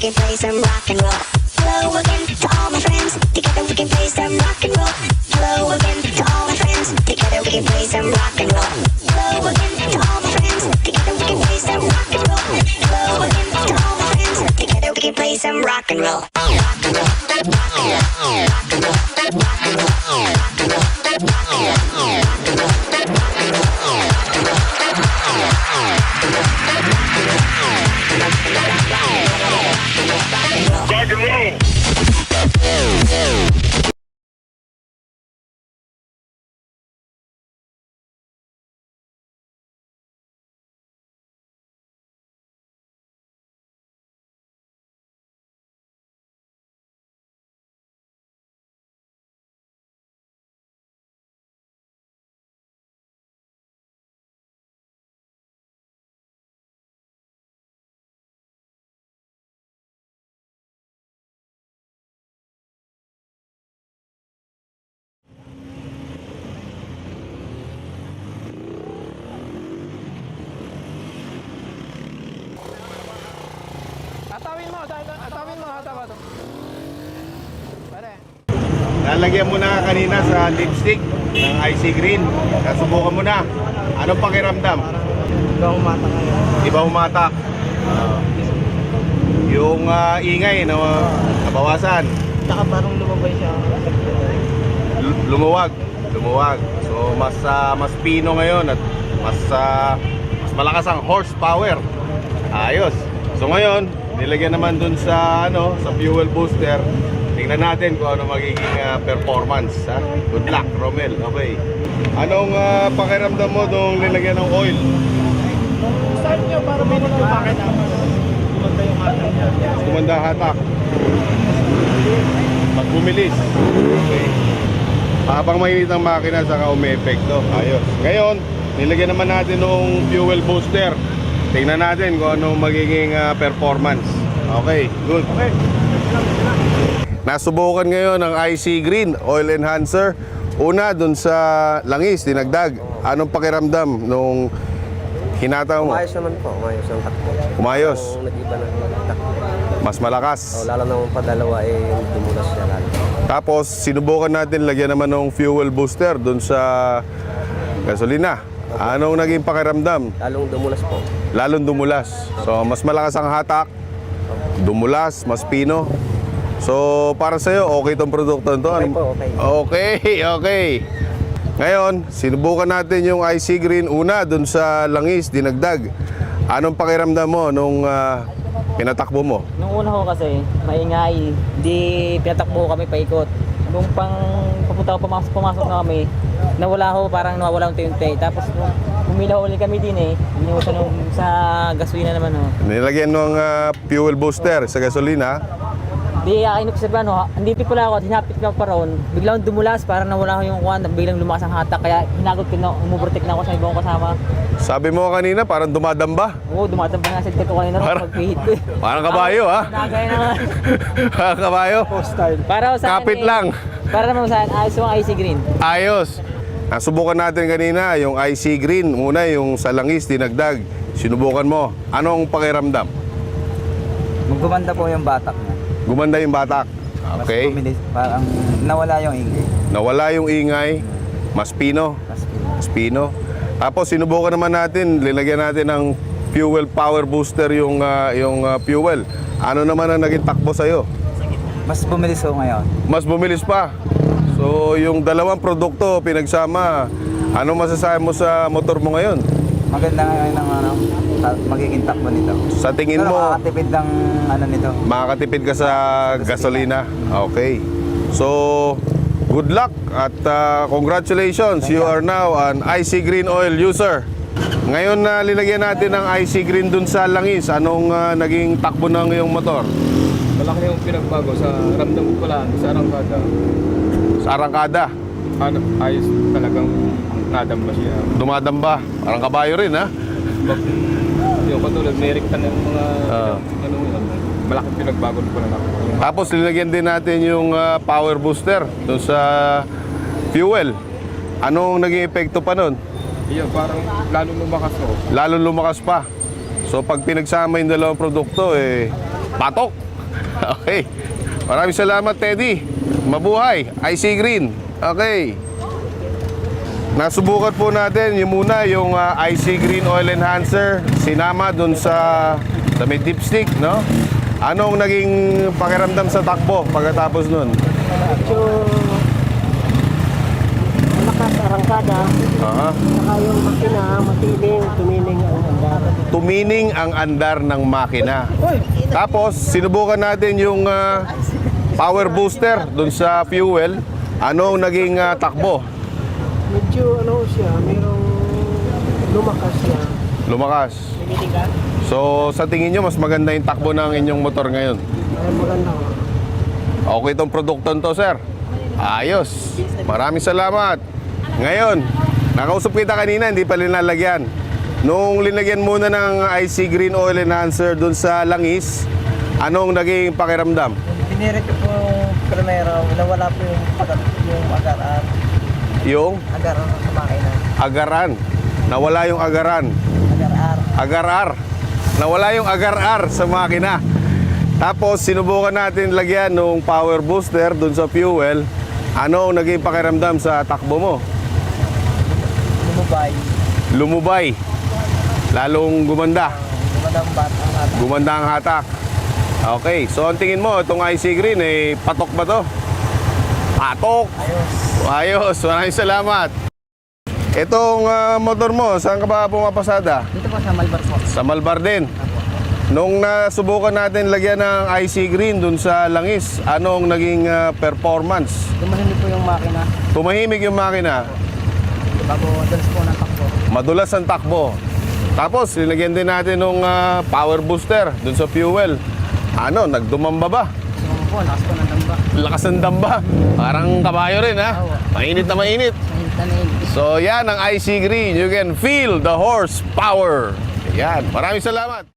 can play some rock and roll. Hello again to all my friends. Together we can play some rock and roll. Hello again to all my friends. Together we can play some rock and roll. Hello again to all my friends. Together we can play some rock and roll. Hello again to all my friends. Together we can play some rock and roll. Rock and roll. Rock and roll. Rock and roll. Rock and roll. Rock and roll. Rock and roll. Rock and roll. Atawin mo, hatawa to. Pare. Nalagyan mo na kanina sa lipstick ng icy green. Nasubukan mo na. Anong pakiramdam? Iba umatak ngayon. Iba umatak. Yung ingay na nabawasan. Tsaka parang lumabay siya. Lumuwag. Lumuwag. So mas pino ngayon at mas malakas ang horsepower. Ayos. So ngayon, nilagyan naman dun sa sa fuel booster. Tingnan natin kung ano magiging performance, ha? Good luck, Romel. Okay. Anong pakiramdam mo nung nilagyan ng oil? Start nyo para minute yung makina. Kumanda yung hatak niya. Kumanda hatak. Magbumilis. Okay. Habang mainit ang makina, saka umi-epekto. Ayos. Ngayon, nilagyan naman natin ng fuel booster. Tingnan natin kung anong magiging performance. Okay, good. Okay. Nasubukan ngayon ang IC Green Oil Enhancer. Una, dun sa langis, dinagdag. Anong pakiramdam nung hinataw mo? Umayos naman po, umayos ang takbo. Umayos. Kung nag-iba ng takbo. Mas malakas. Lalo na yung padalawa dumulas siya lalo. Tapos, sinubukan natin lagyan naman ng fuel booster dun sa gasolina. Anong naging pakiramdam? Lalong dumulas po. Lalong dumulas. So, mas malakas ang hatak. Dumulas, mas pino. So, para sa'yo, okay itong produkto nito? Okay po, okay. Okay. Ngayon, sinubukan natin yung IC Green. Una, dun sa langis, dinagdag. Anong pakiramdam mo nung pinatakbo mo? Nung una ko kasi, maingay. Di pinatakbo ko kami paikot. Nung papunta ko, pumasok na kami, nawala ko, parang nawala akong unti-unti. Tapos nung umilaw ulit kami din biniwasan sa gasolina naman. Nilagyan ng fuel booster sa gasolina. Di akin ko sabi hindi pala ako, hinapit ko pa ron. Biglang dumulas, parang nawala ko yung kuwan, biglang lumakas ang hatak. Kaya hinagot ko na, umuprotek na ako sa ibang kasama. Sabi mo kanina, parang dumadamba. Oo, dumatamba nga sa ko kanina pag-pihit ko. Parang kabayo, ha? Nagaya na nga. Parang kabayo. Para sa Kapit lang. Para naman sa ayos yung IC Green. Ayos. Nasubukan natin kanina yung IC Green. Muna yung sa langis, dinagdag. Sinubukan mo. Anong pakiramdam? Gumanda po yung batak niya. Gumanda yung batak. Okay. Mas bumilis, parang nawala yung ingay. Nawala yung ingay. Mas pino. Mas pino. Tapos sinubukan naman natin, linagyan natin ng fuel power booster yung fuel. Ano naman ang naging takbo sa'yo? Mas bumilis po ngayon. Mas bumilis pa. So yung dalawang produkto pinagsama, ano masasabi mo sa motor mo ngayon? Maganda ngayon ang magiging takbo nito. Sa tingin Pero mo, makakatipid ng nito. makakatipid ka sa gasolina. Okay. So, good luck at congratulations. You are now an IC Green Oil user. Ngayon na linagyan natin ng IC Green dun sa langis, anong naging takbo ng iyong motor? Malaki yung pinagbago sa ramdam ko lang sa arangkada. Sa arangkada, Ayos talagang nadamba siya. dumadamba. Parang kabayo rin, ha? Yung katulad, may rekta ng mga malaking pinagbago ko na ako. Tapos linagyan din natin yung power booster dun sa fuel. Anong naging epekto pa nun? Iya, parang lalong lumakas ako. Lalong lumakas pa. So pag pinagsama yung dalawang produkto, patok. Okay. Maraming salamat, Teddy. Mabuhay. IC Green. Okay. Nasubukan po natin yung muna yung IC Green Oil Enhancer. Sinama dun sa may dipstick, no? Anong naging pakiramdam sa takbo pagkatapos nun? Medyo malakas arangkada, Aha. saka yung makina, matiling, tumiling ang andar. Tumining ang andar ng makina. Tapos, sinubukan natin yung power booster dun sa fuel. Anong naging takbo? Medyo ano siya, merong lumakas siya. Lumakas. So, sa tingin nyo, mas maganda yung takbo ng inyong motor ngayon? Ay maganda. Okay itong produkto to, sir. Ayos. Maraming salamat. Ngayon, nakausap kita kanina, hindi pa linalagyan. Nung linagyan muna ng IC Green Oil Enhancer dun sa langis, anong naging pakiramdam? Pinirit ko po yung primero, nawala po yung agaran. Yung Agaran sa makina. agaran. Nawala yung agaran. Agar-ar. Agar-ar. Nawala yung agar-ar sa makina. Tapos, sinubukan natin lagyan ng power booster dun sa fuel. Ano ang naging pakiramdam sa takbo mo? Lumubay. Lumubay. Lalong gumanda. Gumandang bat ang ata. Gumanda ang hatak. Okay, so ang tingin mo, itong IC Green, patok ba to? Patok! Ayos. Ayos, maraming salamat. Itong motor mo, saan ka ba pumapasada? Dito po sa Malbar po. Sa Malbar din. Nung nasubukan natin lagyan ng IC Green dun sa langis, anong naging performance? Tumahimik po yung makina. Tumahimik yung makina, Bago dalas po ng takbo. madulas ang takbo. Tapos, nilagyan din natin ng power booster dun sa fuel. Ano, nagdumamba ba? So po, lakas po ng damba. Lakas ng damba. Parang kabayo rin, ha? Mainit na mainit. Mahint na mahint. So, yan ang IC Green. You can feel the horsepower. Yan. Maraming salamat.